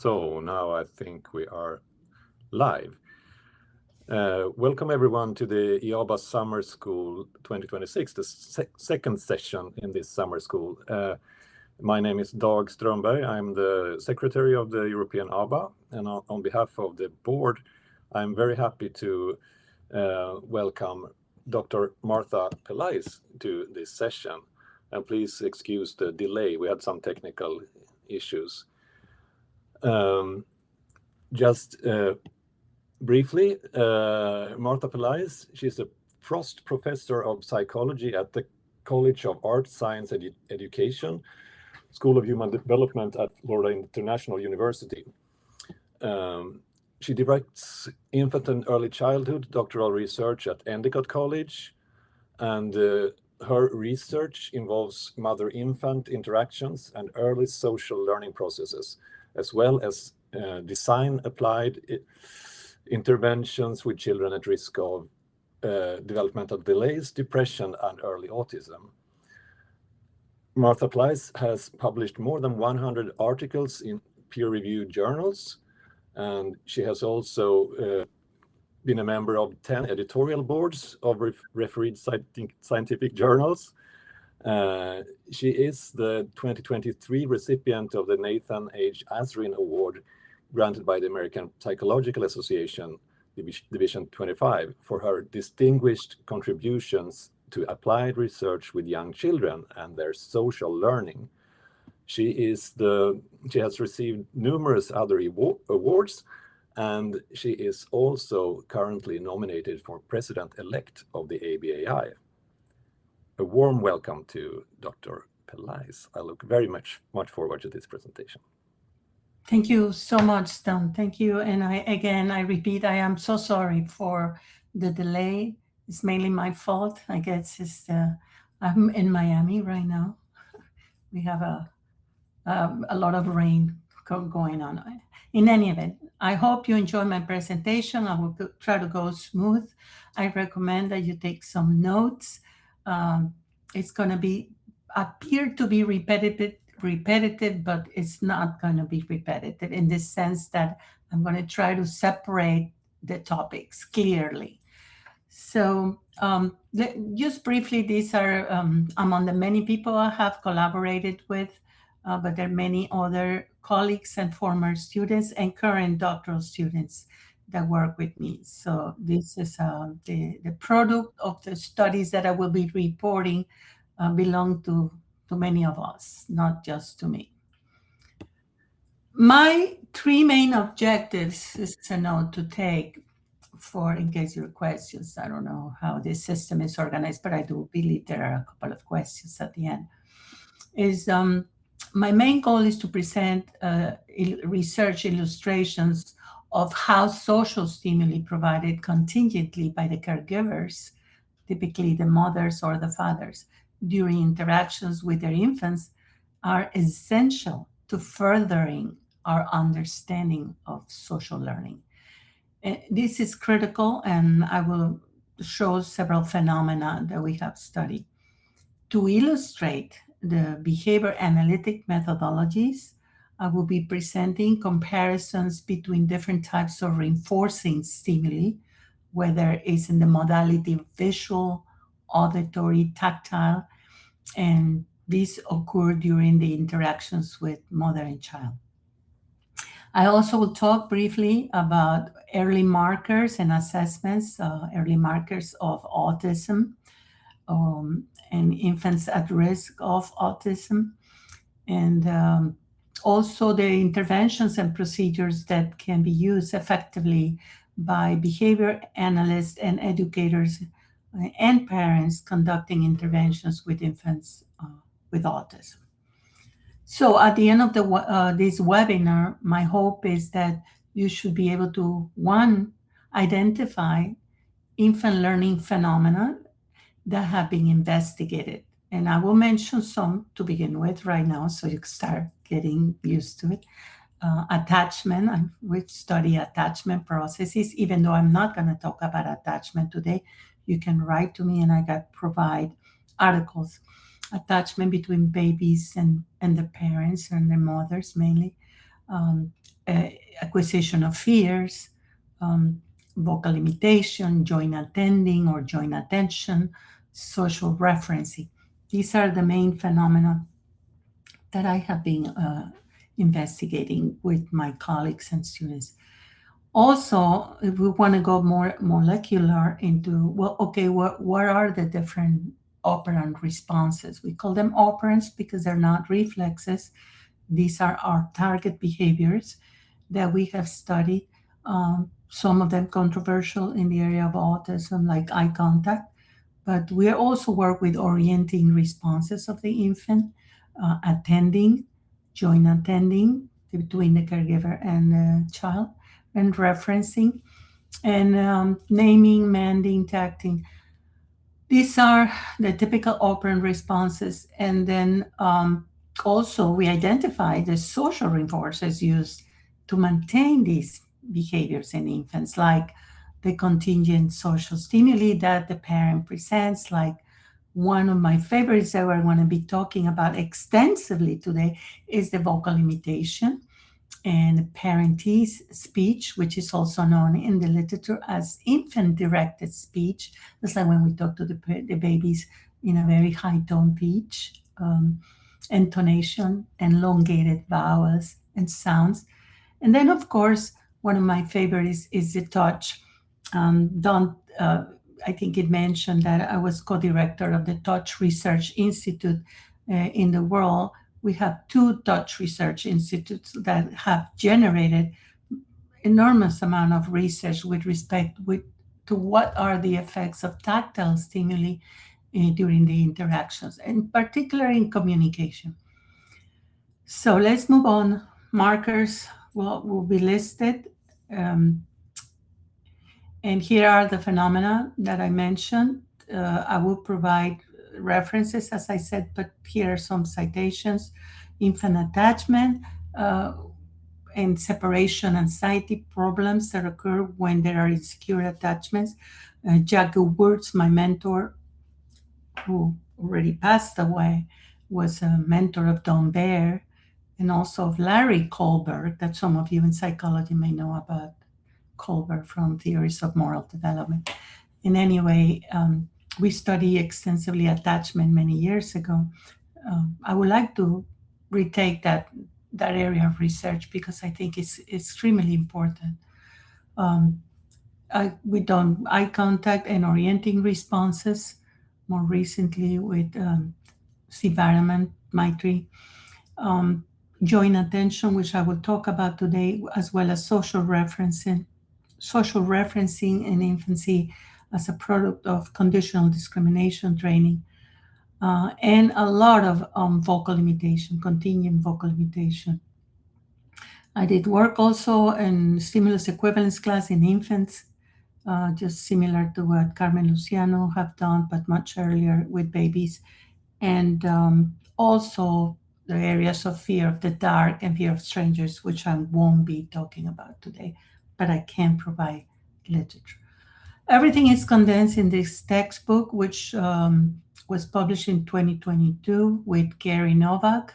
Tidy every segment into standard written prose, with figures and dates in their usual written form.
So now I think we are live. Welcome everyone to the EABA Summer School 2026, the second session in this summer school. My name is Dag Strömberg. I'm the secretary of the European ABA, and on behalf of the board, I'm very happy to welcome Dr. Martha Pelaez to this session. And please excuse the delay. We had some technical issues. Briefly, Martha Palaez, she's a Frost Professor of Psychology at the College of Art, Science and Education, School of Human Development at Florida International University. She directs infant and early childhood doctoral research at Endicott College, and her research involves mother-infant interactions and early social learning processes, as well as design-applied interventions with children at risk of developmental delays, depression, and early autism. Martha Pelaez has published more than 100 articles in peer-reviewed journals, and she has also been a member of 10 editorial boards of refereed scientific journals. She is the 2023 recipient of the Nathan H. Azrin Award granted by the American Psychological Association, Division 25, for her distinguished contributions to applied research with young children and their social learning. She has received numerous other awards, and she is also currently nominated for President-Elect of the ABAI. A warm welcome to Dr. Pelaez. I look very much forward to this presentation. Thank you so much, Don. Thank you. And I repeat, I am so sorry for the delay. It's mainly my fault. I guess I'm in Miami right now. We have a lot of rain going on. In any event, I hope you enjoy my presentation. I will try to go smooth. I recommend that you take some notes. It's going to appear to be repetitive, but it's not going to be repetitive in the sense that I'm going to try to separate the topics clearly. So just briefly, these are among the many people I have collaborated with, but there are many other colleagues and former students and current doctoral students that work with me. So this is the product of the studies that I will be reporting belong to many of us, not just to me. My three main objectives is a note to take in case your questions. I don't know how this system is organized, but I do believe there are a couple of questions at the end. My main goal is to present research illustrations of how social stimuli provided contingently by the caregivers, typically the mothers or the fathers, during interactions with their infants are essential to furthering our understanding of social learning. This is critical, and I will show several phenomena that we have studied. To illustrate the behavior-analytic methodologies, I will be presenting comparisons between different types of reinforcing stimuli, whether it's in the modality visual, auditory, tactile, and these occur during the interactions with mother and child. I also will talk briefly about early markers and assessments, early markers of autism and infants at risk of autism, and also the interventions and procedures that can be used effectively by behavior analysts and educators and parents conducting interventions with infants with autism. So at the end of this webinar, my hope is that you should be able to, one, identify infant learning phenomena that have been investigated. And I will mention some to begin with right now, so you can start getting used to it. Attachment, we've studied attachment processes, even though I'm not going to talk about attachment today. You can write to me and I can provide articles. Attachment between babies and the parents and their mothers mainly. acquisition of fears, vocal imitation, joint attending or joint attention, social referencing. These are the main phenomena that I have been investigating with my colleagues and students. Also, if we want to go more molecular into, well, okay, what are the different operant responses? We call them operants because they're not reflexes. These are our target behaviors that we have studied. Some of them controversial in the area of autism, like eye contact, but we also work with orienting responses of the infant, attending, joint attending between the caregiver and the child, and referencing, and naming, manding, tacting. These are the typical operant responses. And then also we identify the social reinforcers used to maintain these behaviors in infants, like the contingent social stimuli that the parent presents. Like one of my favorites that we're going to be talking about extensively today is the vocal imitation and parentese speech, which is also known in the literature as infant-directed speech. That's like when we talk to the babies in a very high tone pitch, intonation, elongated vowels and sounds. And then, of course, one of my favorites is the touch. I think it mentioned that I was co-director of the Touch Research Institute in the world. We have 2 touch research institutes that have generated enormous amount of research with respect to what are the effects of tactile stimuli during the interactions, in particular in communication. So let's move on. Markers will be listed. And here are the phenomena that I mentioned. I will provide references, as I said, but here are some citations. Infant attachment and separation anxiety problems that occur when there are insecure attachments. Jack Woods, my mentor, who already passed away, was a mentor of Don Baer and also of Larry Kohlberg, that some of you in psychology may know about Kohlberg from Theories of Moral Development. In any way, we studied extensively attachment many years ago. I would like to retake that area of research because I think it's extremely important. We done eye contact and orienting responses, more recently with Sivaram, Maitri. Joint attention, which I will talk about today, as well as social referencing in infancy as a product of conditional discrimination training, and a lot of vocal imitation, contingent vocal imitation. I did work also in stimulus equivalence class in infants, just similar to what Carmen Luciano have done, but much earlier with babies. And also the areas of fear of the dark and fear of strangers, which I won't be talking about today, but I can provide literature. Everything is condensed in this textbook, which was published in 2022 with Gary Novak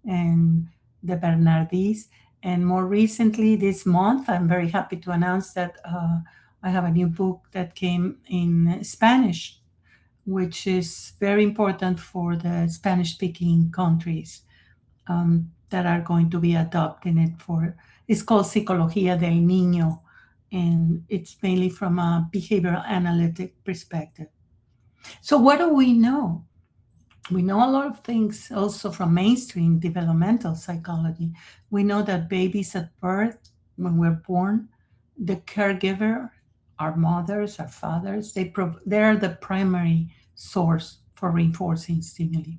and the Bernardis. And more recently this month, I'm very happy to announce that I have a new book that came in Spanish, which is very important for the Spanish-speaking countries that are going to be adopting it for. It's called Psicología del Niño, and it's mainly from a behaviour-analytic perspective. So what do we know? We know a lot of things also from mainstream developmental psychology. We know that babies at birth, when we're born, the caregiver, our mothers, our fathers, they're the primary source for reinforcing stimuli.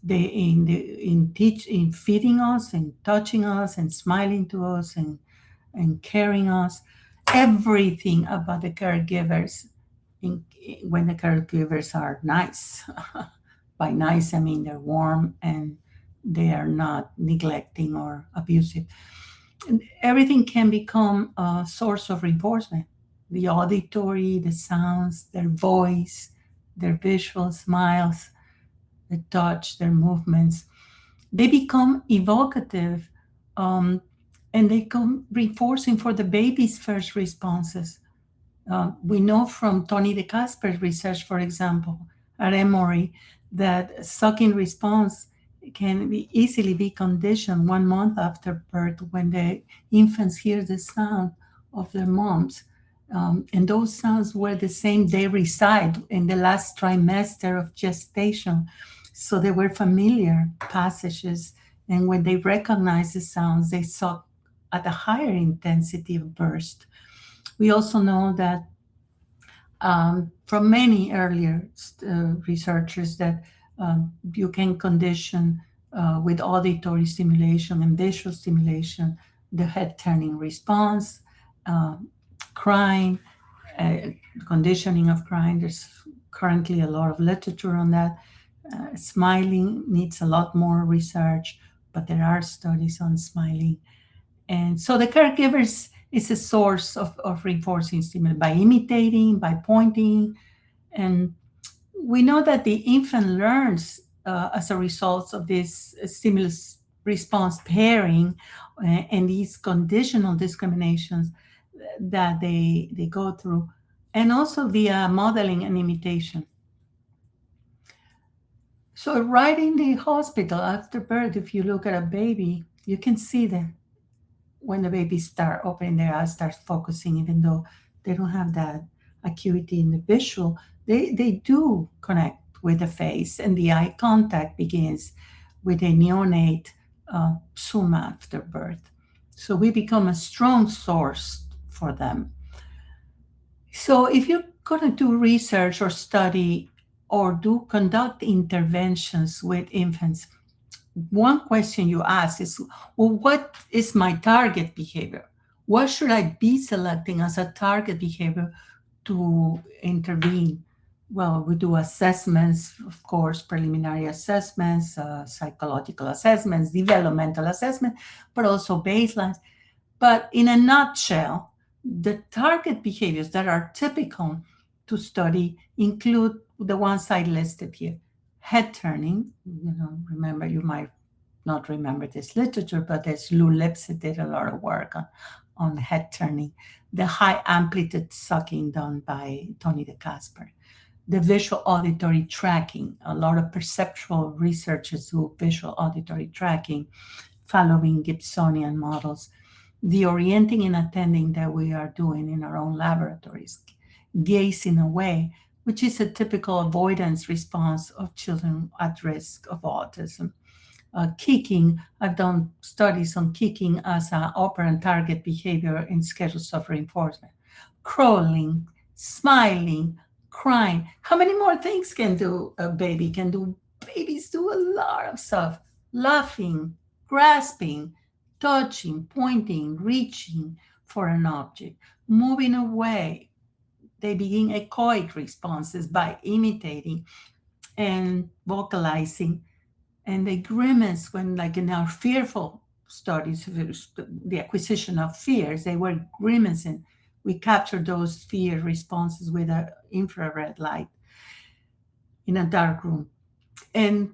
They in feeding us and touching us and smiling to us and caring us, everything about the caregivers, when the caregivers are nice. By nice, I mean they're warm and they are not neglecting or abusive. And everything can become a source of reinforcement. The auditory, the sounds, their voice, their visual smiles, the touch, their movements. They become evocative and they come reinforcing for the baby's first responses. We know from Tony DeCasper's research, for example, at Emory, that sucking response can easily be conditioned 1 month after birth when the infants hear the sound of their moms. And those sounds were the same they reside in the last trimester of gestation. So they were familiar passages. And when they recognize the sounds, they suck at a higher intensity of burst. We also know that from many earlier researchers that you can condition with auditory stimulation and visual stimulation the head turning response, crying, conditioning of crying. There's currently a lot of literature on that. Smiling needs a lot more research, but there are studies on smiling. And so the caregivers is a source of reinforcing stimuli by imitating, by pointing. And we know that the infant learns as a result of this stimulus response pairing and these conditional discriminations that they go through, and also via modeling and imitation. So right in the hospital after birth, if you look at a baby, you can see that when the babies start opening their eyes, start focusing, even though they don't have that acuity in the visual, they do connect with the face, and the eye contact begins with a neonate soon after birth. So we become a strong source for them. So if you're going to do research or study or conduct interventions with infants, one question you ask is, well, what is my target behavior? What should I be selecting as a target behavior to intervene? Well, we do assessments, of course, preliminary assessments, psychological assessments, developmental assessment, but also baselines. But in a nutshell, the target behaviors that are typical to study include the ones I listed here. Head turning, remember, you might not remember this literature, but as Lou Lipset did a lot of work on head turning. The high amplitude sucking done by Tony DeCasper. The visual auditory tracking, a lot of perceptual researchers do visual auditory tracking following Gibsonian models. The orienting and attending that we are doing in our own laboratories, gazing away, which is a typical avoidance response of children at risk of autism. Kicking, I've done studies on kicking as an operant target behavior in schedules of reinforcement. Crawling, smiling, crying. How many more things can do a baby can do? Babies do a lot of stuff. Laughing, grasping, touching, pointing, reaching for an object, moving away. They begin echoic responses by imitating and vocalizing. And they grimace when, like in our fearful studies, the acquisition of fears, they were grimacing. We captured those fear responses with an infrared light in a dark room. And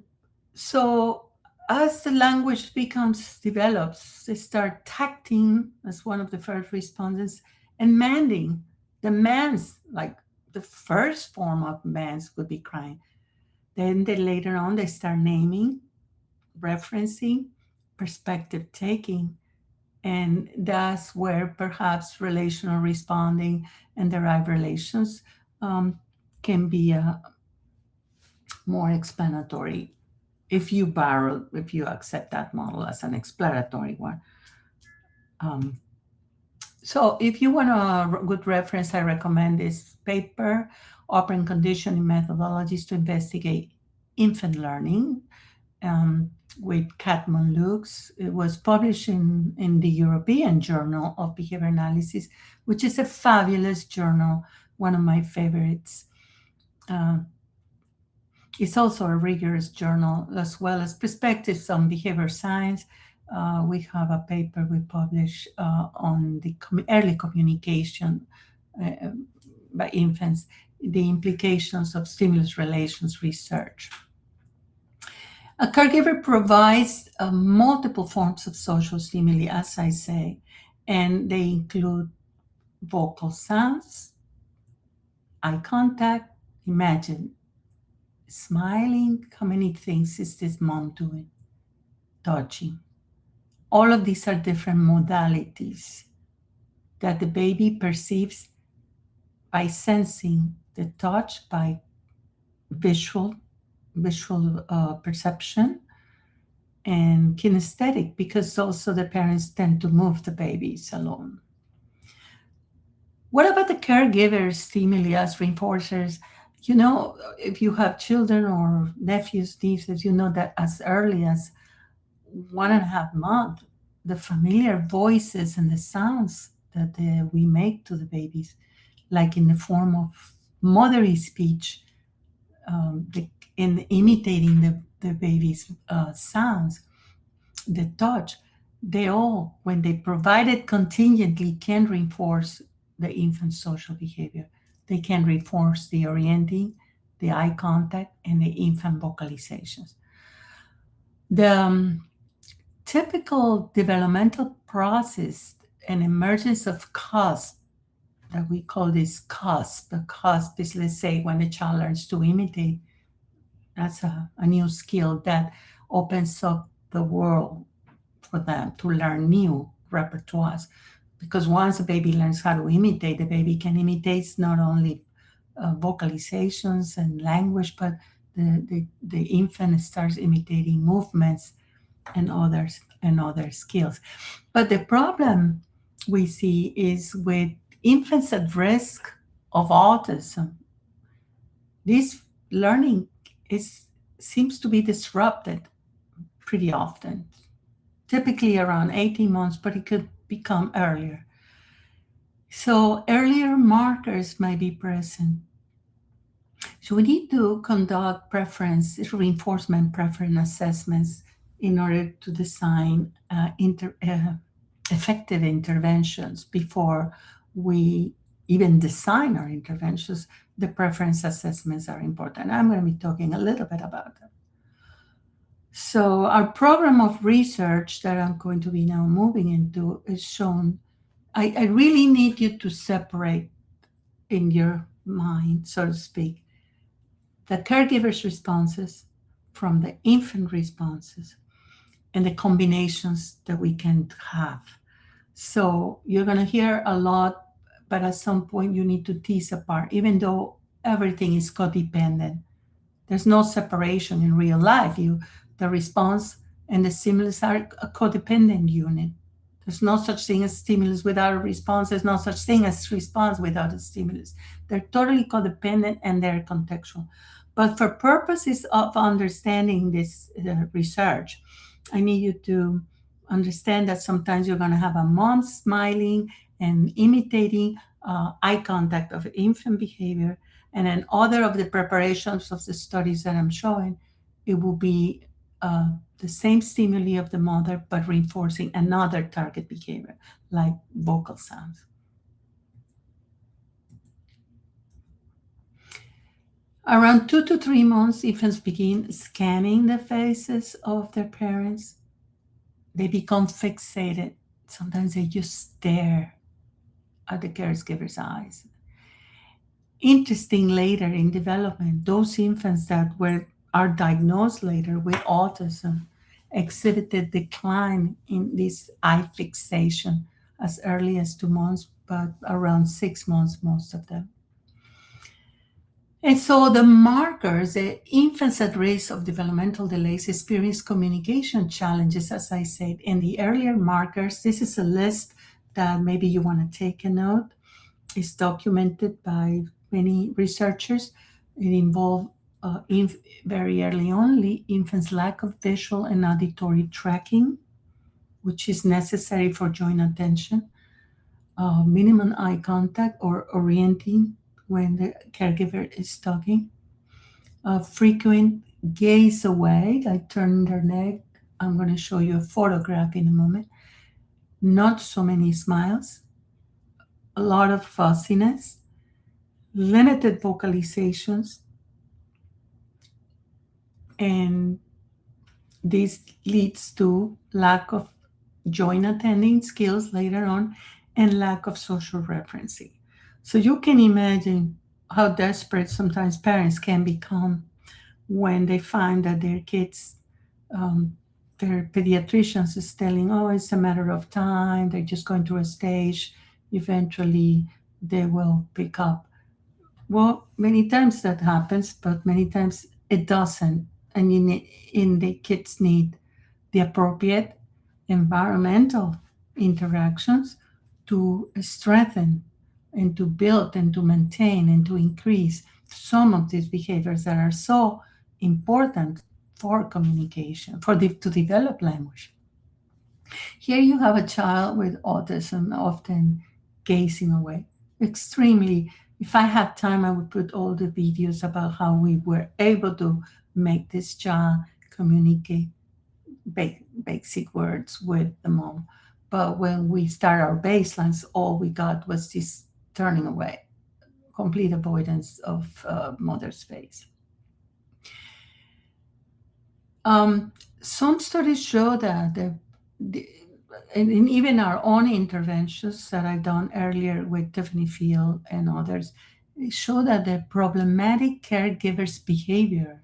so as the language develops, they start tacting as one of the first responses, and manding. The mands, like the first form of mands, would be crying. Then later on, they start naming, referencing, perspective taking, and that's where perhaps relational responding and derived relations can be more explanatory if you accept that model as an explanatory one. So if you want a good reference, I recommend this paper, Operant Conditioning Methodologies to Investigate Infant Learning, with Catmull Lux. It was published in the European Journal of Behavior Analysis, which is a fabulous journal, one of my favorites. It's also a rigorous journal, as well as perspectives on behavior science. We have a paper we published on the early communication by infants, the implications of stimulus relations research. A caregiver provides multiple forms of social stimuli, as I say, and they include vocal sounds, eye contact. Imagine smiling. How many things is this mom doing? Touching. All of these are different modalities that the baby perceives by sensing the touch, by visual perception, and kinesthetic, because also the parents tend to move the babies alone. What about the caregiver stimuli as reinforcers? You know, if you have children or nephews, nieces, you know that as early as 1.5 months, the familiar voices and the sounds that we make to the babies, like in the form of motherly speech, in imitating the baby's sounds, the touch, they all, when they provide it contingently, can reinforce the infant's social behavior. They can reinforce the orienting, the eye contact, and the infant vocalizations. The typical developmental process and emergence of cusp, that we call this cusp. The cusp is, let's say, when the child learns to imitate. That's a new skill that opens up the world for them to learn new repertoires. Because once a baby learns how to imitate, the baby can imitate not only vocalizations and language, but the infant starts imitating movements and other skills. But the problem we see is with infants at risk of autism. This learning seems to be disrupted pretty often, typically around 18 months, but it could become earlier. So earlier markers might be present. So we need to conduct reinforcement preference assessments in order to design effective interventions. Before we even design our interventions, the preference assessments are important. I'm going to be talking a little bit about them. So our program of research that I'm going to be now moving into is shown. I really need you to separate in your mind, so to speak, the caregiver's responses from the infant responses and the combinations that we can have. So you're going to hear a lot, but at some point you need to tease apart, even though everything is codependent. There's no separation in real life. The response and the stimulus are a codependent unit. There's no such thing as stimulus without a response. There's no such thing as response without a stimulus. They're totally codependent and they're contextual. But for purposes of understanding this research, I need you to understand that sometimes you're going to have a mom smiling and imitating eye contact of infant behavior. And then other of the preparations of the studies that I'm showing, it will be the same stimuli of the mother, but reinforcing another target behavior, like vocal sounds. Around 2 to 3 months, infants begin scanning the faces of their parents. They become fixated. Sometimes they just stare at the caregiver's eyes. Interesting, later in development, those infants that are diagnosed later with autism exhibited decline in this eye fixation as early as 2 months, but around 6 months, most of them. And so the markers, the infants at risk of developmental delays experience communication challenges, as I said. And the earlier markers, this is a list that maybe you want to take a note. It's documented by many researchers. It involved very early on, infants' lack of visual and auditory tracking, which is necessary for joint attention, minimum eye contact or orienting when the caregiver is talking, frequent gaze away, like turning their neck. I'm going to show you a photograph in a moment. Not so many smiles, a lot of fussiness, limited vocalizations, and This leads to lack of joint attending skills later on and lack of social referencing. So you can imagine how desperate sometimes parents can become when they find that their kids, their pediatricians is telling, oh, it's a matter of time, they're just going through a stage, eventually they will pick up. Well, many times that happens, but many times it doesn't. And in the kids need the appropriate environmental interactions to strengthen and to build and to maintain and to increase some of these behaviors that are so important for communication, to develop language. Here you have a child with autism often gazing away. Extremely, if I had time, I would put all the videos about how we were able to make this child communicate basic words with the mom. But when we start our baselines, all we got was this turning away, complete avoidance of mother's face. Some studies show that and even our own interventions that I've done earlier with Tiffany Field and others, show that the problematic caregiver's behavior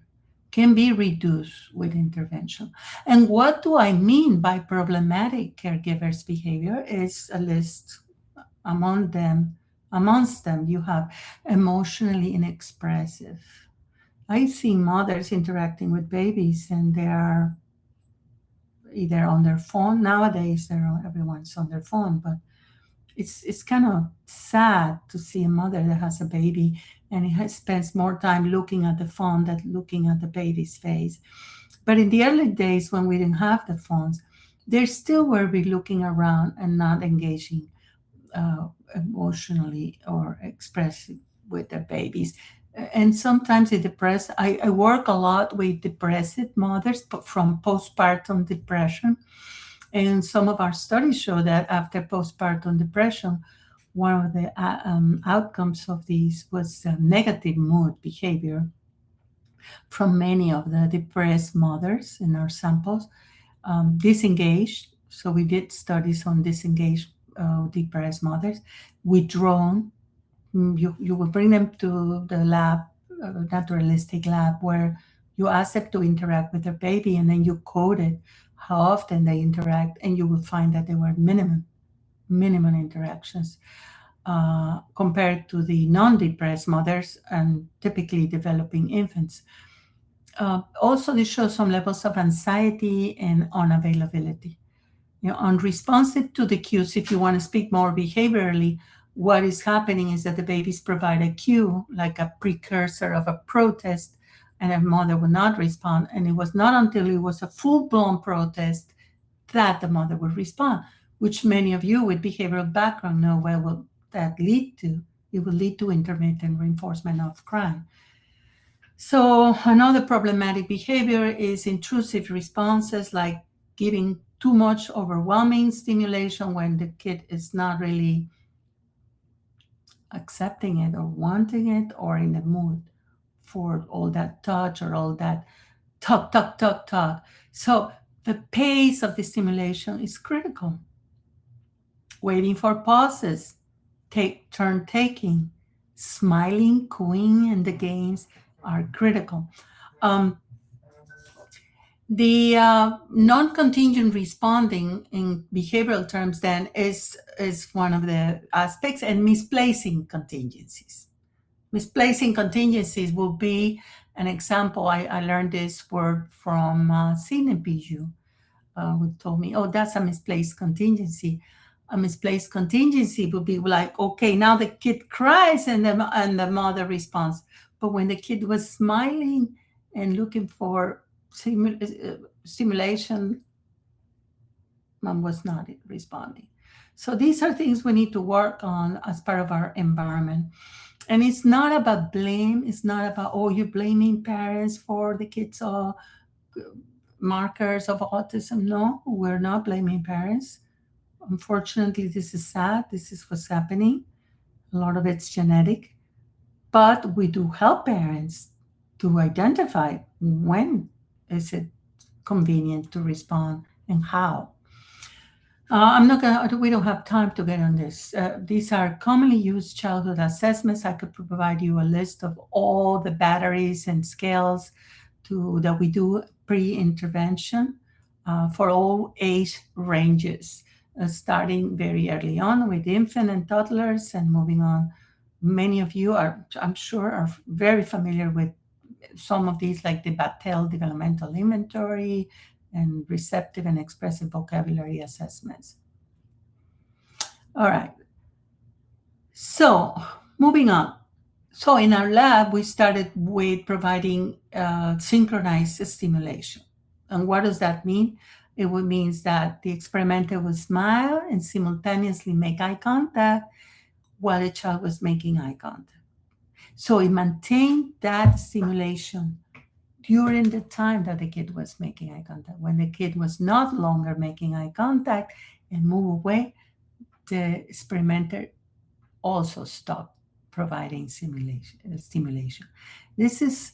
can be reduced with intervention. And what do I mean by problematic caregivers' behavior is a list. Amongst them, you have emotionally inexpressive. I see mothers interacting with babies and they are either on their phone. Nowadays, everyone's on their phone, but it's kind of sad to see a mother that has a baby and spends more time looking at the phone than looking at the baby's face. But in the early days when we didn't have the phones, they still were be looking around and not engaging emotionally or expressive with their babies. And sometimes I work a lot with depressed mothers from postpartum depression. And some of our studies show that after postpartum depression, one of the outcomes of these was negative mood behavior from many of the depressed mothers in our samples, disengaged. So we did studies on disengaged depressed mothers, withdrawn. You will bring them to the lab, naturalistic lab, where you ask them to interact with their baby, and then you coded how often they interact, and you will find that there were minimum interactions compared to the non-depressed mothers and typically developing infants. Also, this shows some levels of anxiety and unavailability. Unresponsive to the cues. If you want to speak more behaviorally, what is happening is that the babies provide a cue, like a precursor of a protest, and a mother would not respond. And it was not until it was a full-blown protest that the mother would respond, which many of you with behavioral background know where will that lead to. It will lead to intermittent reinforcement of crime. So another problematic behavior is intrusive responses, like giving too much overwhelming stimulation when the kid is not really accepting it or wanting it or in the mood for all that touch or all that talk. So the pace of the stimulation is critical. Waiting for pauses, turn taking, smiling, cooing in the games are critical. The non-contingent responding in behavioral terms then is one of the aspects, and misplacing contingencies. Misplacing contingencies will be an example. I learned this word from Sidney Bijou, who told me, oh, that's a misplaced contingency. A misplaced contingency would be like, okay, now the kid cries and the mother responds. But when the kid was smiling and looking for stimulation, mom was not responding. So these are things we need to work on as part of our environment. And it's not about blame. It's not about, oh, you're blaming parents for the kids' markers of autism. No, we're not blaming parents. Unfortunately, this is sad. This is what's happening. A lot of it's genetic. But we do help parents to identify when is it convenient to respond and how. We don't have time to get on this. These are commonly used childhood assessments. I could provide you a list of all the batteries and scales that we do pre-intervention for all age ranges, starting very early on with infant and toddlers and moving on. Many of you I'm sure, are very familiar with some of these, like the Battelle Developmental Inventory and receptive and expressive vocabulary assessments. All right. So moving on. So in our lab, we started with providing synchronized stimulation. And what does that mean? It means that the experimenter will smile and simultaneously make eye contact while the child was making eye contact. So it maintained that stimulation during the time that the kid was making eye contact. When the kid was not longer making eye contact and move away, the experimenter also stopped providing stimulation. This is,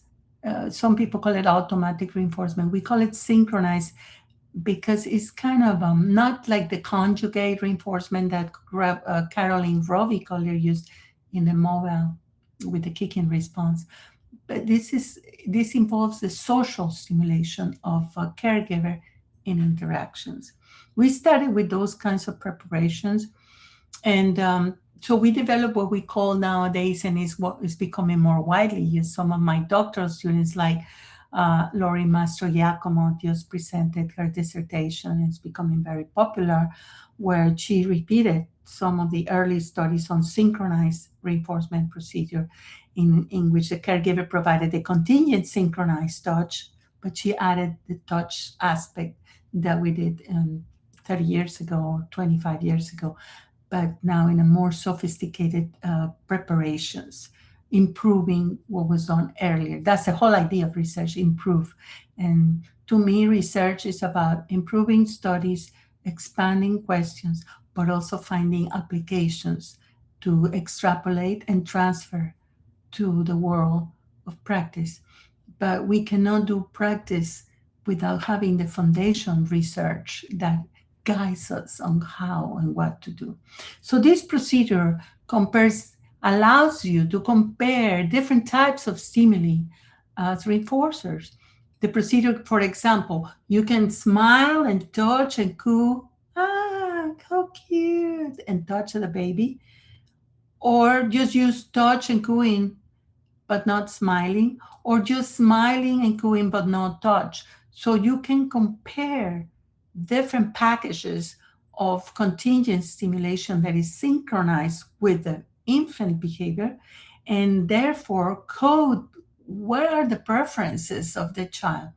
some people call it automatic reinforcement. We call it synchronized because it's kind of not like the conjugate reinforcement that Caroline Rovi Collier used in the mobile with the kicking response. But this involves the social stimulation of a caregiver in interactions. We started with those kinds of preparations, and so we developed what we call nowadays, and is what is becoming more widely used. Some of my doctoral students, like Lori Mastro-Giacomo, just presented her dissertation. It's becoming very popular, where she repeated some of the early studies on synchronized reinforcement procedure, in which the caregiver provided a contingent synchronized touch, but she added the touch aspect that we did 30 years ago, 25 years ago, but now in a more sophisticated preparations, improving what was done earlier. That's the whole idea of research, improve. And to me, research is about improving studies, expanding questions, but also finding applications to extrapolate and transfer to the world of practice. But we cannot do practice without having the foundation research that guides us on how and what to do. So this procedure allows you to compare different types of stimuli as reinforcers. The procedure, for example, you can smile and touch and coo, how cute, and touch the baby, or just use touch and cooing but not smiling, or just smiling and cooing but not touch. So you can compare different packages of contingent stimulation that is synchronized with the infant behavior, and therefore code what are the preferences of the child.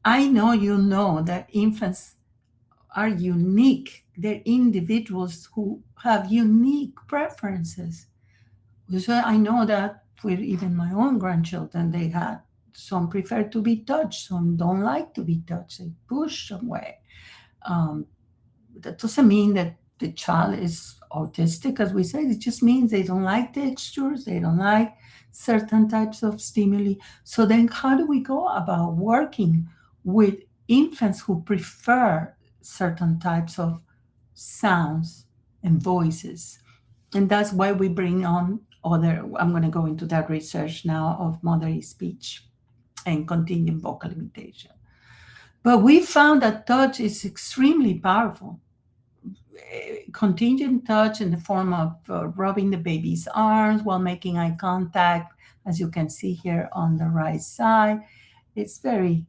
I know you know that infants are unique. They're individuals who have unique preferences. So I know that with even my own grandchildren, some prefer to be touched, some don't like to be touched, they push away. That doesn't mean that the child is autistic, as we said. It just means they don't like textures, they don't like certain types of stimuli. So then how do we go about working with infants who prefer certain types of sounds and voices? And that's why we bring on I'm going to go into that research now of motherly speech and contingent vocal imitation. But we found that touch is extremely powerful. Contingent touch in the form of rubbing the baby's arms while making eye contact, as you can see here on the right side, it's very,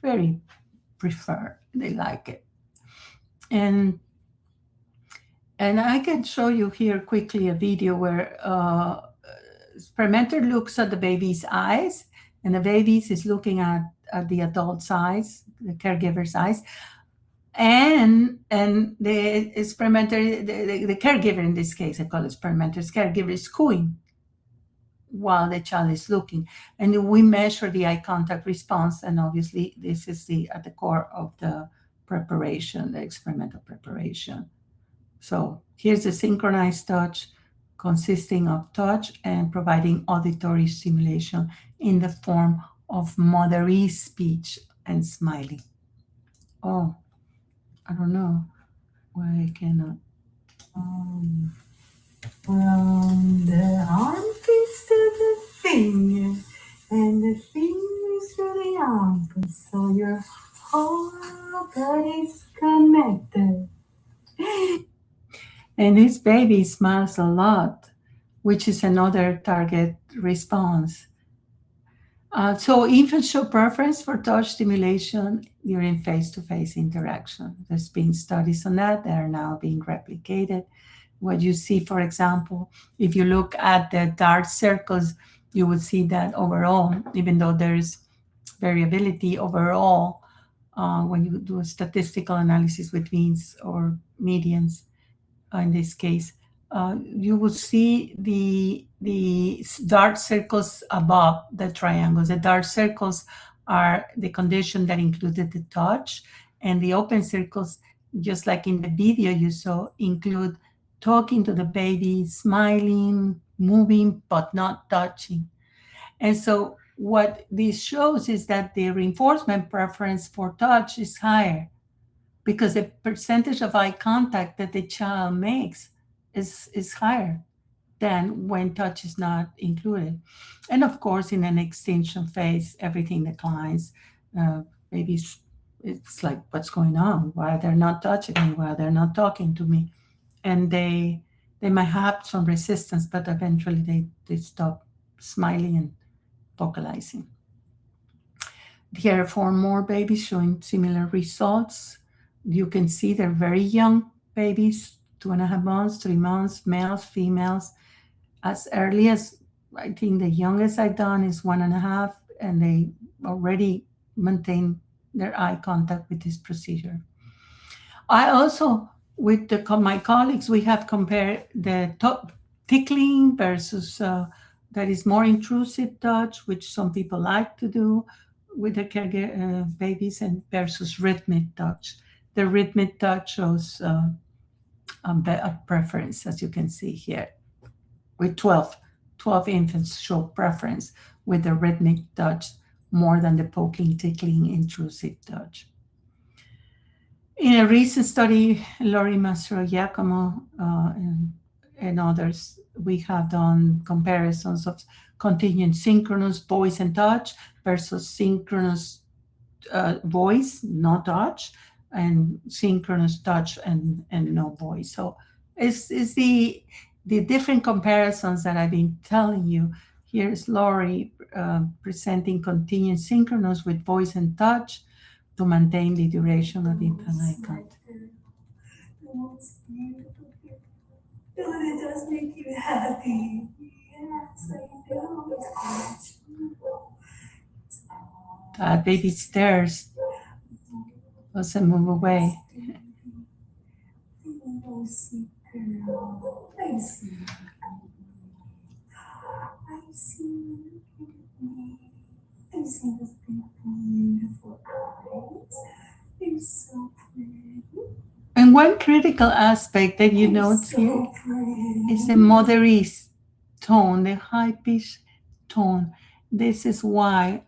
very preferred. They like it. And I can show you here quickly a video where experimenter looks at the baby's eyes, and the baby's is looking at the adult's eyes, the caregiver's eyes, and the experimenter, the caregiver in this case, I call it experimenter's caregiver, is cooing while the child is looking. And we measure the eye contact response, and obviously this is at the core of the preparation, the experimental preparation. So here's a synchronized touch consisting of touch and providing auditory stimulation in the form of motherly speech and smiling. Oh, I don't know why I cannot. From the armpits to the finger, and the fingers to the armpits, so your whole body's connected. And this baby smiles a lot, which is another target response. So infants show preference for touch stimulation during face-to-face interaction. There's been studies on that are now being replicated. What you see, for example, if you look at the dark circles, you will see that overall, even though there's variability overall, when you do a statistical analysis with means or medians, in this case, you will see the dark circles above the triangles. The dark circles are the condition that included the touch, and the open circles, just like in the video you saw, include talking to the baby, smiling, moving, but not touching. And so what this shows is that the reinforcement preference for touch is higher because the percentage of eye contact that the child makes is higher than when touch is not included. And of course, in an extinction phase, everything declines. Maybe it's like, what's going on? Why they're not touching me? Why they're not talking to me? And they might have some resistance, but eventually they stop smiling and vocalizing. Here are 4 more babies showing similar results. You can see they're very young babies, 2.5 months, 3 months, males, females. As early as, I think the youngest I've done is 1.5, and they already maintain their eye contact with this procedure. I also, with my colleagues, we have compared the tickling versus that is more intrusive touch, which some people like to do with the babies, and versus rhythmic touch. The rhythmic touch shows a preference, as you can see here. With 12 infants show preference with the rhythmic touch more than the poking, tickling, intrusive touch. In a recent study, Lori Mastro-Giacomo and others, we have done comparisons of continuous synchronous voice and touch versus synchronous voice, no touch, and synchronous touch and no voice. So it's the different comparisons that I've been telling you. Here's Lori presenting continuous synchronous with voice and touch to maintain the duration of infant eye contact. It does make you happy. Yes, I know. That baby stares, doesn't move away. I see those beautiful eyes. They're so pretty. And one critical aspect that you note here is the motherly tone, the high-pitched tone. This is why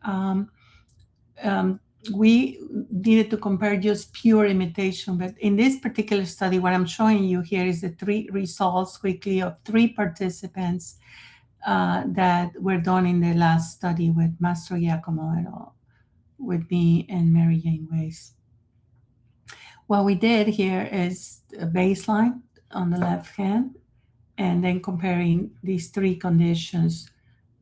we needed to compare just pure imitation. But in this particular study, what I'm showing you here is the 3 results quickly of 3 participants that were done in the last study with Mastro-Giacomo et al., with me and Mary Jane Weiss. What we did here is a baseline on the left hand, and then comparing these 3 conditions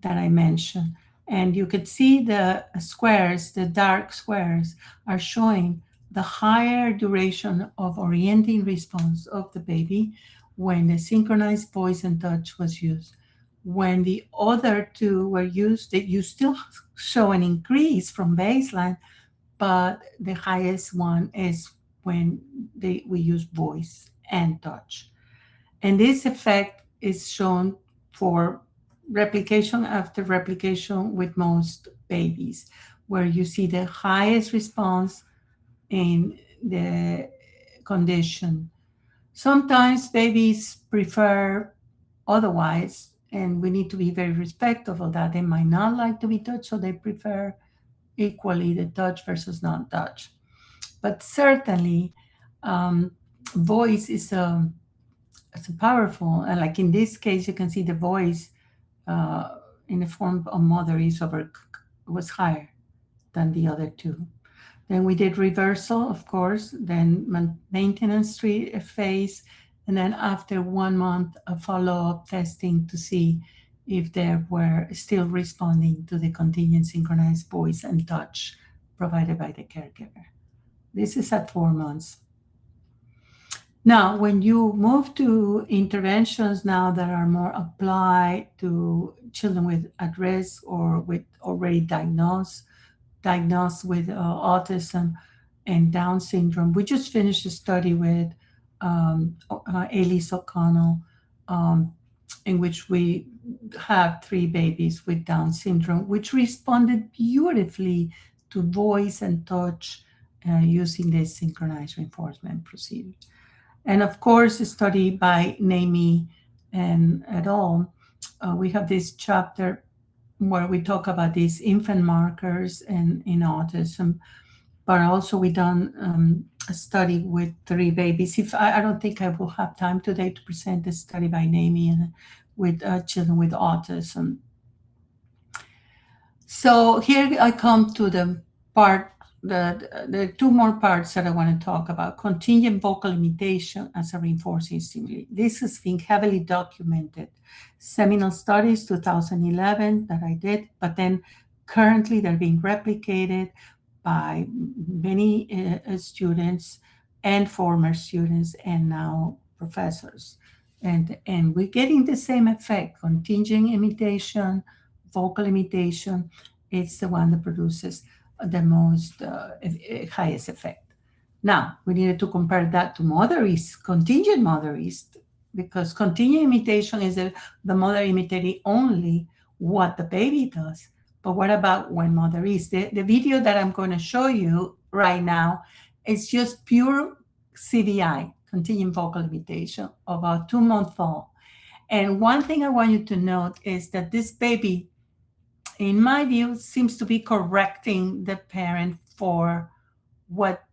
that I mentioned. And you could see the squares, the dark squares, are showing the higher duration of orienting response of the baby when the synchronized voice and touch was used. When the other 2 were used, you still show an increase from baseline, but the highest one is when we use voice and touch. And this effect is shown for replication after replication with most babies, where you see the highest response in the condition. Sometimes babies prefer otherwise, and we need to be very respectful of that. They might not like to be touched, so they prefer equally the touch versus non-touch. But certainly, voice is a powerful, and like in this case, you can see the voice in the form of mother was higher than the other two. Then we did reversal, of course, then maintenance phase, and then after 1 month, a follow-up testing to see if they were still responding to the contingent synchronized voice and touch provided by the caregiver. This is at 4 months. Now, when you move to interventions now that are more applied to children at risk or with already diagnosed with autism and Down syndrome, we just finished a study with Elise O'Connell, in which we have 3 babies with Down syndrome, which responded beautifully to voice and touch using this synchronized reinforcement procedure. And of course, a study by Naimi and et al. We have this chapter where we talk about these infant markers in autism, but also we done a study with 3 babies. If I don't think I will have time today to present this study by Naimi and with children with autism. So here I come to the part, the 2 more parts that I want to talk about. Contingent vocal imitation as a reinforcing stimuli. This has been heavily documented. Seminal studies, 2011, that I did, but then currently they're being replicated by many students and former students and now professors. And we're getting the same effect. Contingent imitation, vocal imitation, it's the one that produces the most highest effect. Now, we needed to compare that to motherese, contingent motherese, because contingent imitation is the mother imitating only what the baby does. But what about when motherese? The video that I'm going to show you right now is just pure CVI, contingent vocal imitation, of a 2-month-old. And one thing I want you to note is that this baby, in my view, seems to be correcting the parent for what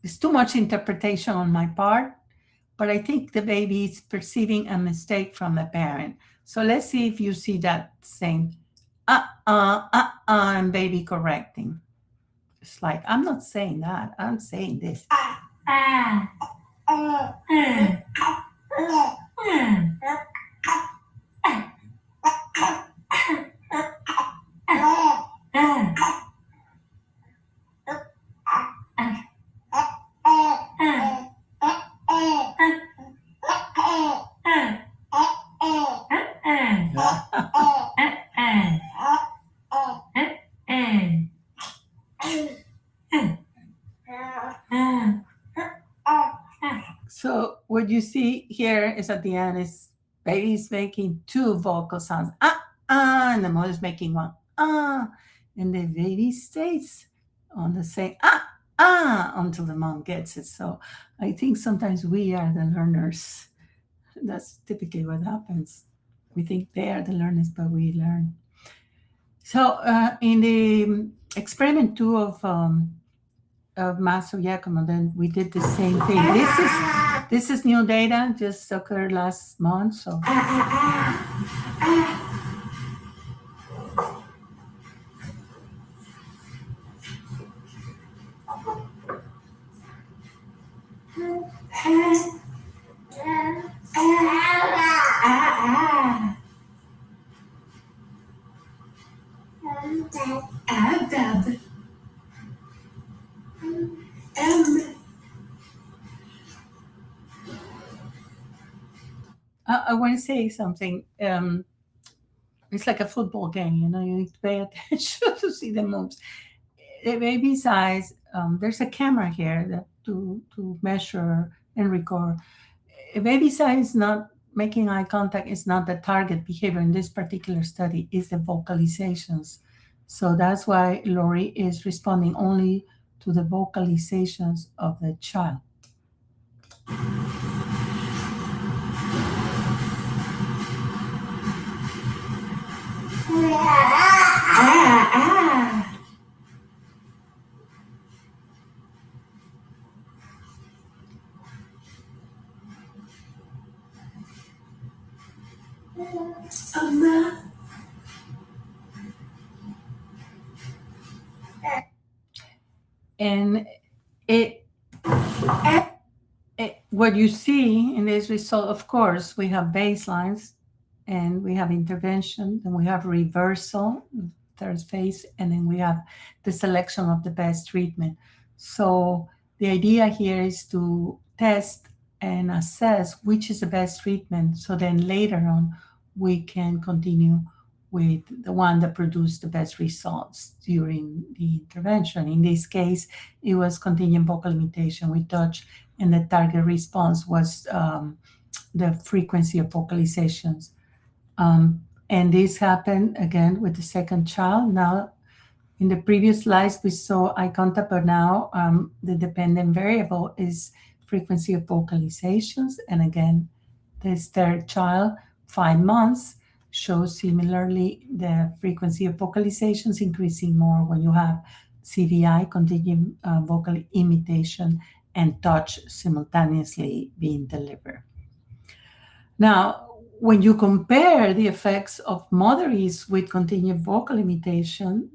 is too much interpretation on my part, but I think the baby is perceiving a mistake from the parent. So let's see if you see that same and baby correcting. It's like, I'm not saying that, I'm saying this. So what you see here is at the end is baby's making 2 vocal sounds, and the mother's making 1, and the baby stays on the same until the mom gets it. So I think sometimes we are the learners. That's typically what happens. We think they are the learners, but we learn. So in the experiment 2 of Master Giacomo, then we did the same thing. This is new data, just occurred last month. So I want to say something. It's like a football game, you need to pay attention to see the moves. The baby size, there's a camera here that to measure and record. A baby size not making eye contact is not the target behavior in this particular study, is the vocalizations. So that's why Lori is responding only to the vocalizations of the child. And what you see in this result, of course, we have baselines and we have intervention, and we have reversal, third phase, and then we have the selection of the best treatment. So the idea here is to test and assess which is the best treatment, so then later on we can continue with the one that produced the best results during the intervention. In this case, it was contingent vocal imitation with touch, and the target response was the frequency of vocalizations. And this happened again with the second child. Now, in the previous slides, we saw eye contact, but now the dependent variable is frequency of vocalizations. And again, this third child, 5 months, shows similarly the frequency of vocalizations increasing more when you have CVI, contingent vocal imitation, and touch simultaneously being delivered. Now, when you compare the effects of mothers with contingent vocal imitation,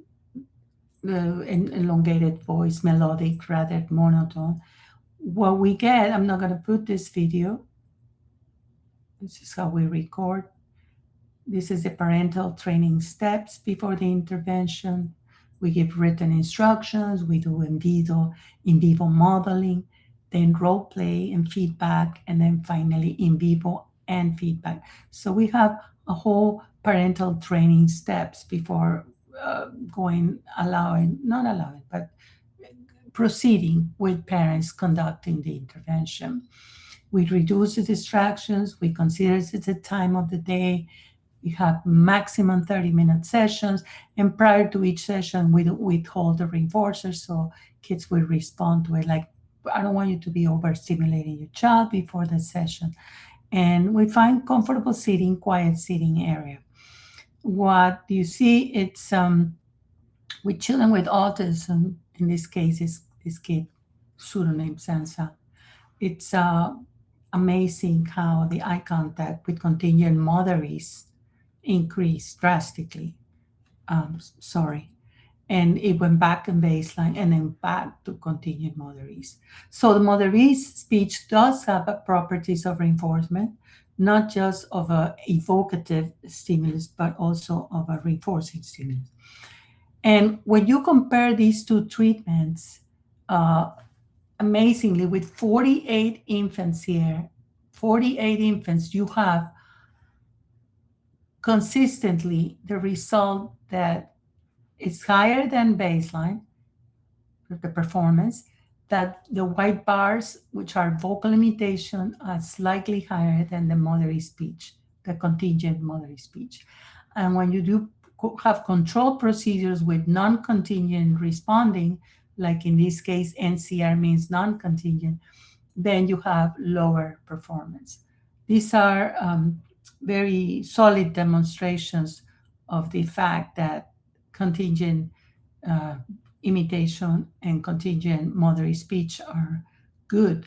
elongated voice, melodic rather than monotone, what we get, I'm not going to put this video. This is how we record. This is the parental training steps before the intervention. We give written instructions, we do in vivo modeling, then role play and feedback, and then finally in vivo and feedback. So we have a whole parental training steps before proceeding with parents conducting the intervention. We reduce the distractions, we consider it the time of the day. We have maximum 30-minute sessions, and prior to each session, we withhold the reinforcers, so kids will respond to it like, I don't want you to be overstimulating your child before the session. And we find comfortable sitting, quiet sitting area. What you see, it's with children with autism, in this case, is this kid, pseudonym Sansa. It's amazing how the eye contact with contingent mothers increased drastically. And it went back in baseline and then back to contingent mothers. So the mothers speech does have properties of reinforcement, not just of a evocative stimulus, but also of a reinforcing stimulus. And when you compare these two treatments, amazingly, with 48 infants here, 48 infants, you have consistently the result that is higher than baseline, the performance, that the white bars, which are vocal imitation, are slightly higher than the mother speech, the contingent mother speech. And when you do have control procedures with non-contingent responding, like in this case, NCR means non-contingent, then you have lower performance. These are very solid demonstrations of the fact that contingent imitation and contingent mother speech are good.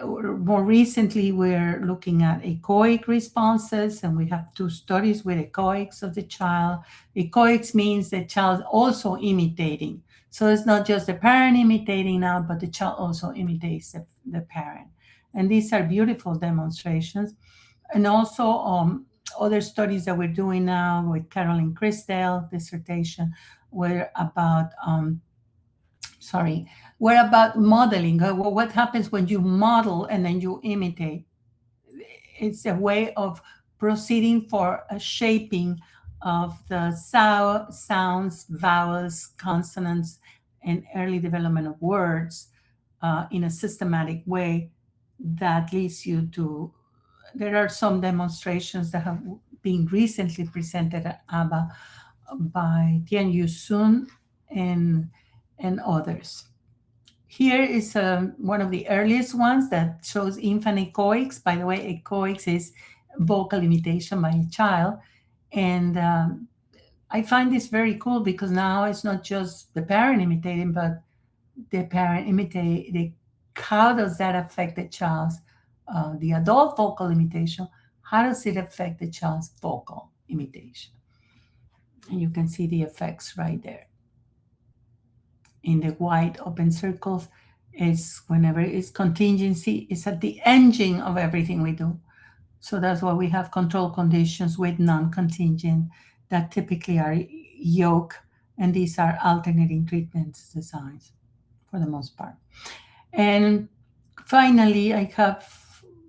More recently, we're looking at echoic responses, and we have 2 studies with echoics of the child. Echoics means the child also imitating. So it's not just the parent imitating now, but the child also imitates the parent. And these are beautiful demonstrations. And also other studies that we're doing now with Caroline Christelle dissertation were about modeling. What happens when you model and then you imitate? It's a way of proceeding for a shaping of the sounds, vowels, consonants, and early development of words in a systematic way that leads you to. There are some demonstrations that have been recently presented at ABAI by Tian-Yu Sun and others. Here is one of the earliest ones that shows infant echoics. By the way, echoics is vocal imitation by a child. And I find this very cool because now it's not just the parent imitating, but the parent imitate. How does that affect the child's, the adult vocal imitation? how does it affect the child's vocal imitation? And you can see the effects right there. In the white open circles is whenever it's contingency, it's at the engine of everything we do. So that's why we have control conditions with non-contingent that typically are yoke, and these are alternating treatments designs for the most part. And finally,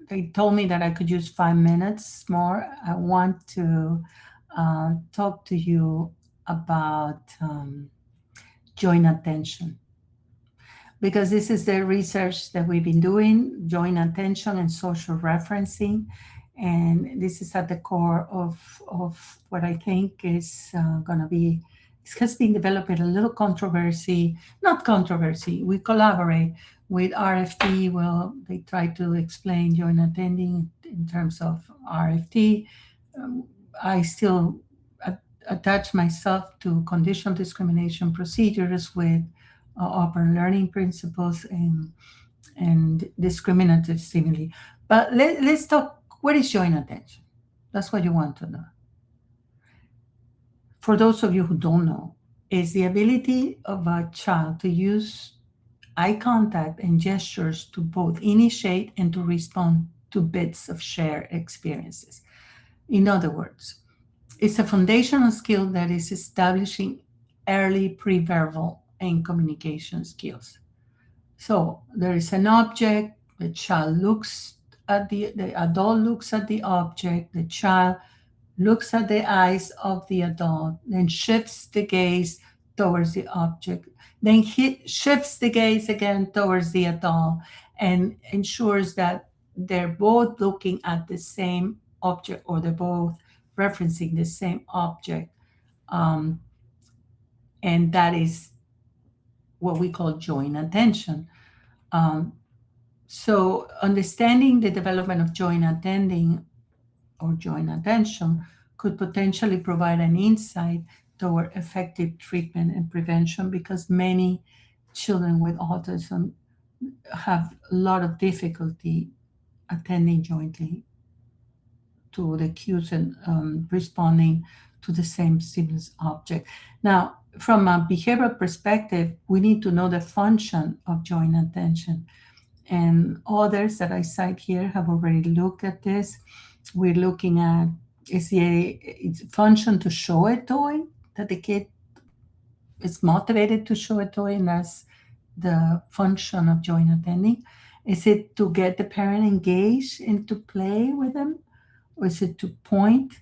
they told me that I could use 5 minutes more. I want to talk to you about joint attention, because this is the research that we've been doing, joint attention and social referencing. And this is at the core of what I think is going to be, it has been developing a little not controversy. We collaborate with RFT. Well, they try to explain joint attending in terms of RFT. I still attach myself to conditional discrimination procedures with open learning principles and discriminative stimuli. But let's talk, what is joint attention? That's what you want to know. For those of you who don't know, it's the ability of a child to use eye contact and gestures to both initiate and to respond to bits of shared experiences. In other words, it's a foundational skill that is establishing early pre-verbal and communication skills. So there is an object, the child looks at the adult looks at the object, the child looks at the eyes of the adult, then shifts the gaze towards the object, then shifts the gaze again towards the adult, and ensures that they're both looking at the same object, or they're both referencing the same object. And that is what we call joint attention. So understanding the development of joint attending or joint attention could potentially provide an insight toward effective treatment and prevention, because many children with autism have a lot of difficulty attending jointly to the cues and responding to the same stimulus object. Now, from a behavioral perspective, we need to know the function of joint attention. And others that I cite here have already looked at this. We're looking at, is its function to show a toy, that the kid is motivated to show a toy, and that's the function of joint attending. Is it to get the parent engaged and to play with them? Or is it to point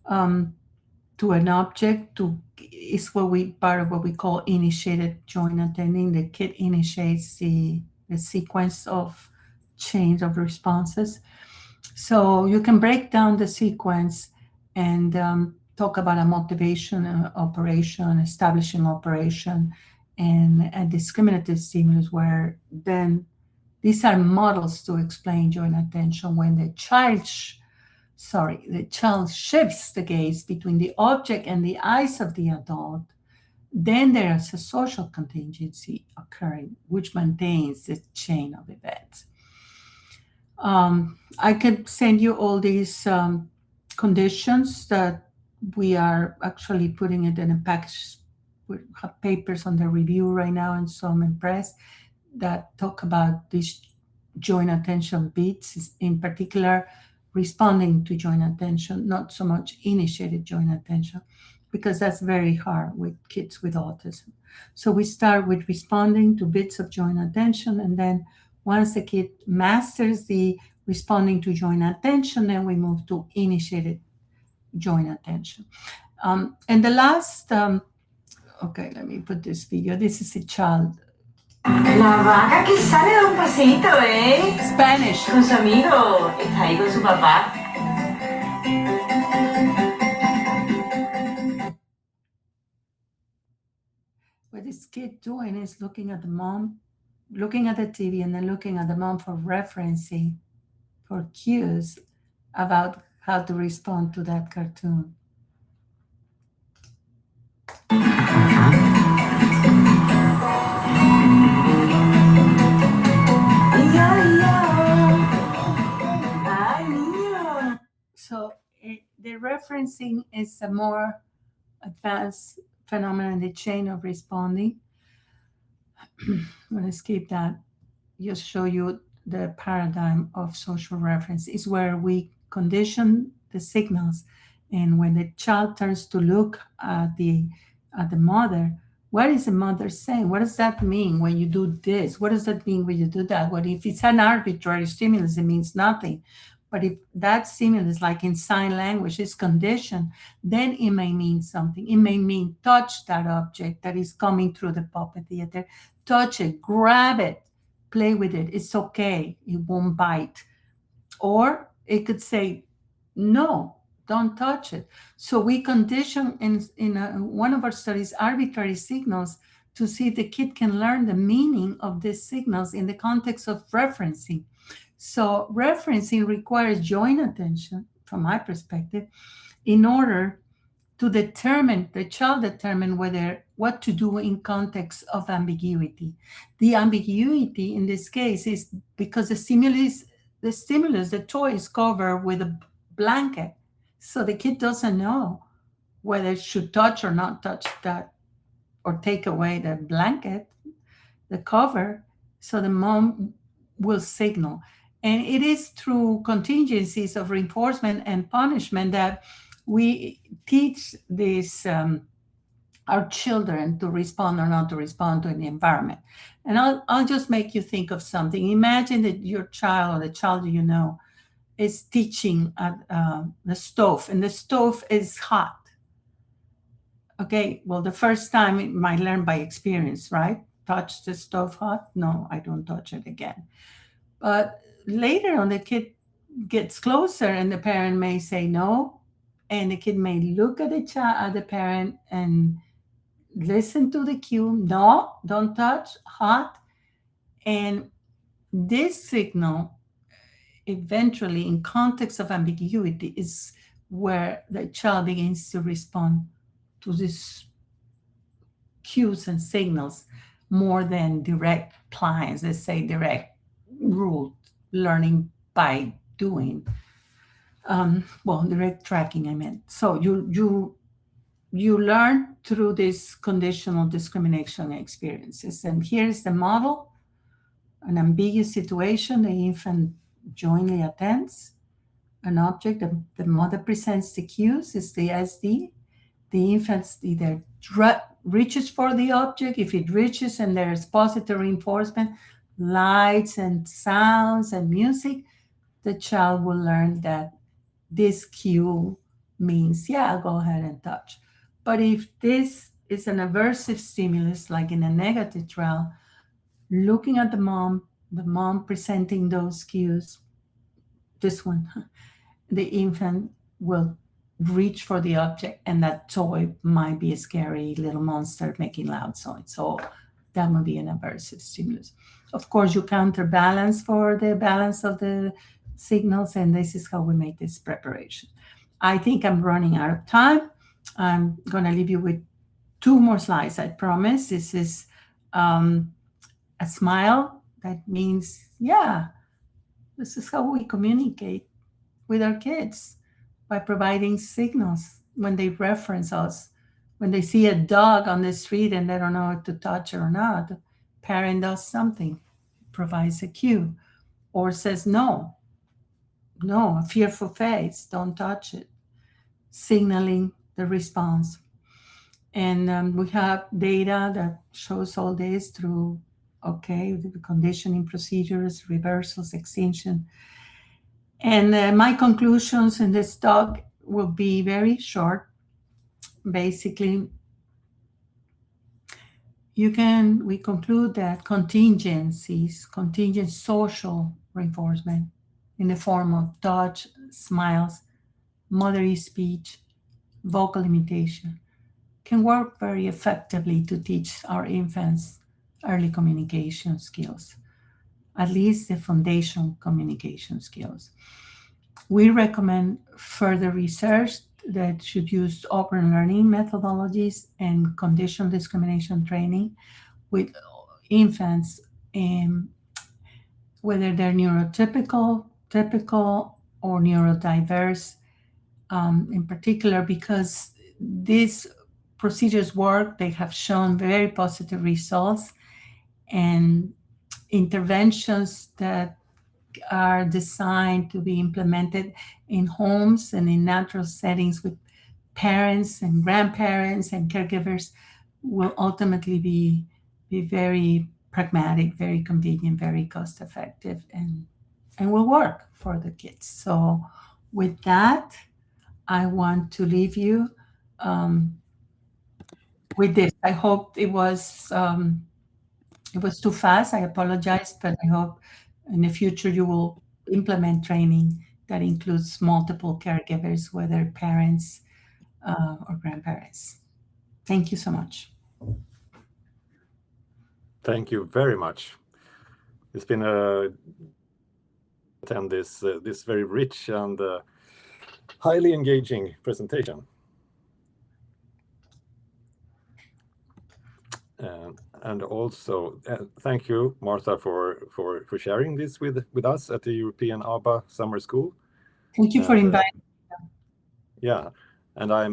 to an object? Is part of what we call initiated joint attending. The kid initiates the sequence of change of responses. So you can break down the sequence and talk about a motivation operation, establishing operation, and a discriminative stimulus, where then these are models to explain joint attention. When the child shifts the gaze between the object and the eyes of the adult, then there is a social contingency occurring, which maintains the chain of events. I could send you all these conditions that we are actually putting it in a package. We have papers under review right now, and so I'm impressed, that talk about these joint attention beats, in particular responding to joint attention, not so much initiated joint attention, because that's very hard with kids with autism. So we start with responding to bits of joint attention, and then once the kid masters the responding to joint attention, then we move to initiated joint attention. And the last, okay, let me put this video. This is a child. La vaca que sale de un paseíto, Spanish. Con su amigo. Está ahí con su papá. What this kid doing is looking at the mom, looking at the TV, and then looking at the mom for referencing, for cues about how to respond to that cartoon. referencing is a more advanced phenomenon in the chain of responding. I'm going to skip that. Just show you the paradigm of social reference is where we condition the signals, and when the child turns to look at the mother, what is the mother saying? What does that mean when you do this? What does that mean when you do that? Well, if it's an arbitrary stimulus, it means nothing. But if that stimulus, like in sign language, is conditioned, then it may mean something. It may mean touch that object that is coming through the puppet theater. Touch it, grab it, play with it. It's okay. It won't bite. Or it could say, no, don't touch it. So we condition in one of our studies arbitrary signals to see if the kid can learn the meaning of these signals in the context of referencing. So referencing requires joint attention, from my perspective, in order to the child determine what to do in context of ambiguity. The ambiguity in this case is because the stimulus, the toy is covered with a blanket. So the kid doesn't know whether it should touch or not touch that, or take away the blanket, the cover. So the mom will signal. And it is through contingencies of reinforcement and punishment that we teach this our children to respond or not to respond to the environment. And I'll just make you think of something. Imagine that your child or the child you know is teaching at the stove, and the stove is hot. Okay, well, the first time it might learn by experience, right? Touch the stove hot? No, I don't touch it again. But later on, the kid gets closer and the parent may say no, and the kid may look at the parent and listen to the cue. No, don't touch, hot. And this signal eventually, in context of ambiguity, is where the child begins to respond to these cues and signals more than direct appliance, let's say direct rule learning by doing. Direct tracking, I meant. So you learn through these conditional discrimination experiences. And here's the model: an ambiguous situation, the infant jointly attends an object, the mother presents the cues, is the SD. The infant either reaches for the object. If it reaches and there's positive reinforcement, lights and sounds and music, the child will learn that this cue means, yeah, go ahead and touch. But if this is an aversive stimulus, like in a negative trial, looking at the mom presenting those cues, this one, the infant will reach for the object, and that toy might be a scary little monster making loud sounds. So that would be an aversive stimulus. Of course, you counterbalance for the balance of the signals, and this is how we make this preparation. I think I'm running out of time. I'm going to leave you with 2 more slides, I promise. This is a smile. That means, yeah, this is how we communicate with our kids, by providing signals when they reference us. When they see a dog on the street and they don't know if to touch it or not, the parent does something, provides a cue, or says no, a fearful face, don't touch it, signaling the response. And we have data that shows all this through, the conditioning procedures, reversals, extinction. And my conclusions in this talk will be very short. Basically, we conclude that contingent social reinforcement in the form of touch, smiles, motherly speech, vocal imitation can work very effectively to teach our infants early communication skills, at least the foundational communication skills. We recommend further research that should use open learning methodologies and conditional discrimination training with infants, whether they're neurotypical, typical, or neurodiverse, in particular, because these procedures work. They have shown very positive results, and interventions that are designed to be implemented in homes and in natural settings with parents and grandparents and caregivers will ultimately be very pragmatic, very convenient, very cost effective, and will work for the kids. So with that, I want to leave you with this. I hope it was too fast. I apologize, but I hope in the future you will implement training that includes multiple caregivers, whether parents or grandparents. Thank you so much. Thank you very much. It's been attend this very rich and highly engaging presentation. And also thank you, Martha, for sharing this with us at the European ABA Summer School. Thank you for inviting me. Yeah, and I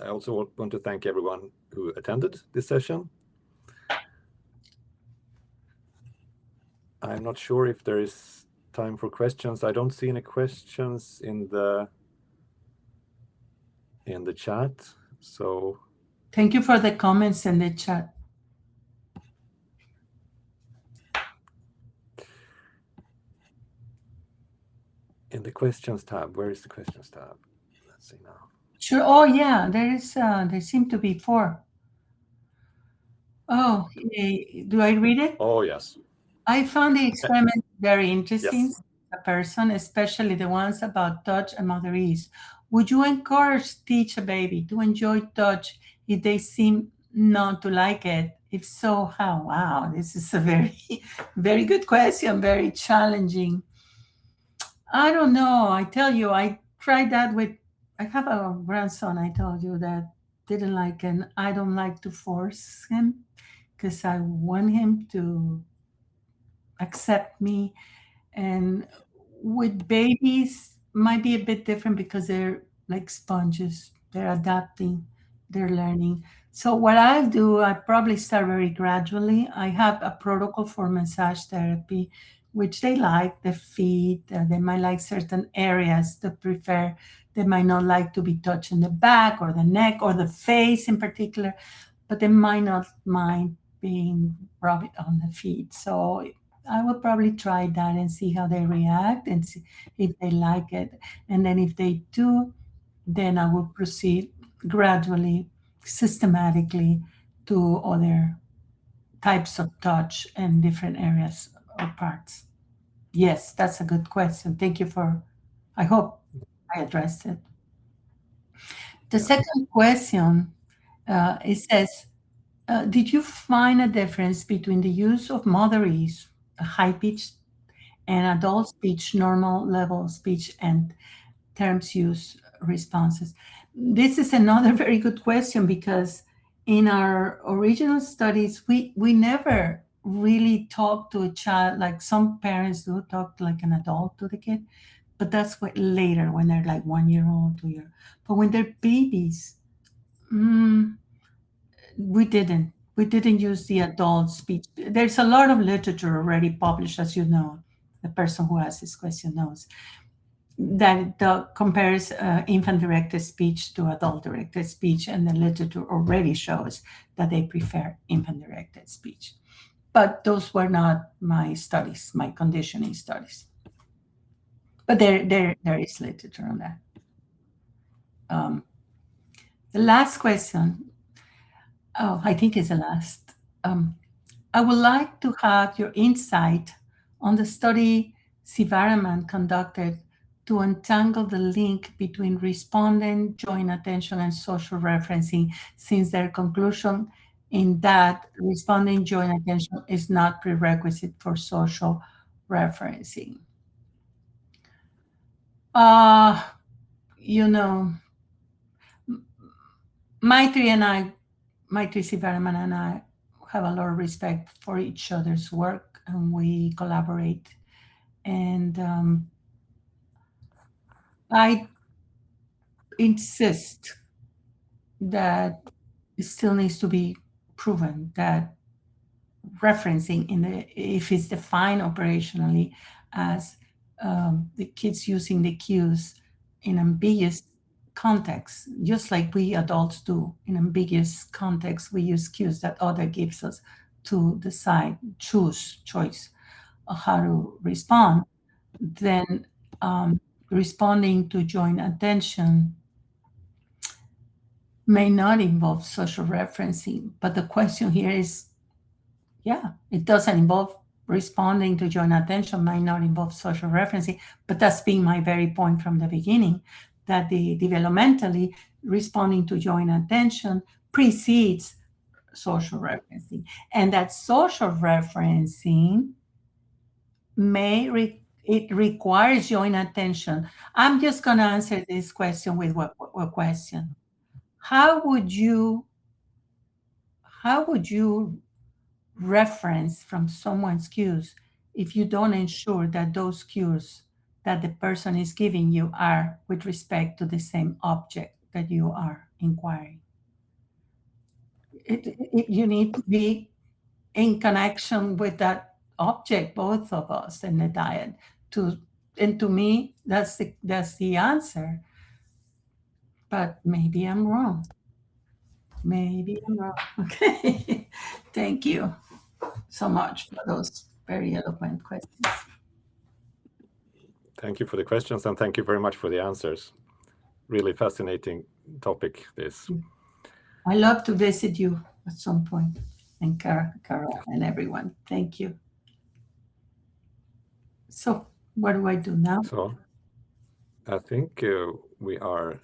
also want to thank everyone who attended this session. I'm not sure if there is time for questions. I don't see any questions in the chat. So thank you for the comments in the chat. In the questions tab, where is the questions tab? Let's see now. Sure. Oh yeah, there seem to be 4. Oh, do I read it? Oh yes. I found the experiment very interesting. Yes. A person, especially the ones about touch and mother ease. Would you teach a baby to enjoy touch if they seem not to like it? If so, how? Wow, this is a very, very good question, very challenging. I don't know. I tell you, I tried that I have a grandson, I told you, that didn't like, and I don't like to force him because I want him to accept me. And with babies, might be a bit different because they're like sponges. They're adapting, they're learning. So what I do, I probably start very gradually. I have a protocol for massage therapy, which they like, the feet. They might like certain areas to prefer. They might not like to be touched in the back or the neck or the face in particular, but they might not mind being rubbed on the feet. So I will probably try that and see how they react and see if they like it. And then if they do, then I will proceed gradually, systematically to other types of touch and different areas or parts. Yes, that's a good question. Thank you I hope I addressed it. The second question, it says, did you find a difference between the use of mother ease, high pitch, and adult speech, normal level speech, and terms use responses? This is another very good question because in our original studies, we never really talked to a child like some parents do, talk like an adult to the kid, but that's what later when they're like 1 year old, 2 year. But when they're babies, we didn't use the adult speech. There's a lot of literature already published, as you know, the person who asked this question knows, that compares infant-directed speech to adult-directed speech, and the literature already shows that they prefer infant-directed speech. But those were not my studies, my conditioning studies. But there is literature on that. The last question, I think it's the last. I would like to have your insight on the study Sivaraman conducted to untangle the link between respondent, joint attention, and social referencing, since their conclusion in that responding joint attention is not prerequisite for social referencing. You know, Maitri Sivaraman and I have a lot of respect for each other's work, and we collaborate. And I insist that it still needs to be proven that referencing if it's defined operationally as the kids using the cues in ambiguous context, just like we adults do in ambiguous context, we use cues that other gives us to decide, choice of how to respond. Then responding to joint attention may not involve social referencing, but the question here is, it doesn't involve responding to joint attention, might not involve social referencing, but that's been my very point from the beginning, that the developmentally responding to joint attention precedes social referencing, and that social referencing it requires joint attention. I'm just going to answer this question with a question. How would you reference from someone's cues if you don't ensure that those cues that the person is giving you are with respect to the same object that you are inquiring? You need to be in connection with that object, both of us, in the diet. And to me, that's the answer. But maybe I'm wrong. Okay. Thank you so much for those very eloquent questions. Thank you for the questions, and thank you very much for the answers. Really fascinating topic, this. I love to visit you at some point, and Carol and everyone. Thank you. So what do I do now? So I think we are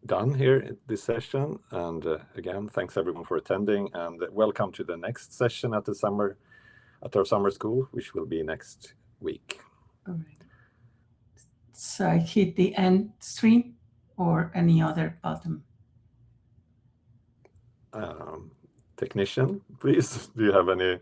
done here in this session, and again, thanks everyone for attending, and welcome to the next session at our summer school, which will be next week. All right. So I hit the end stream or any other button? Technician, please. Do you have any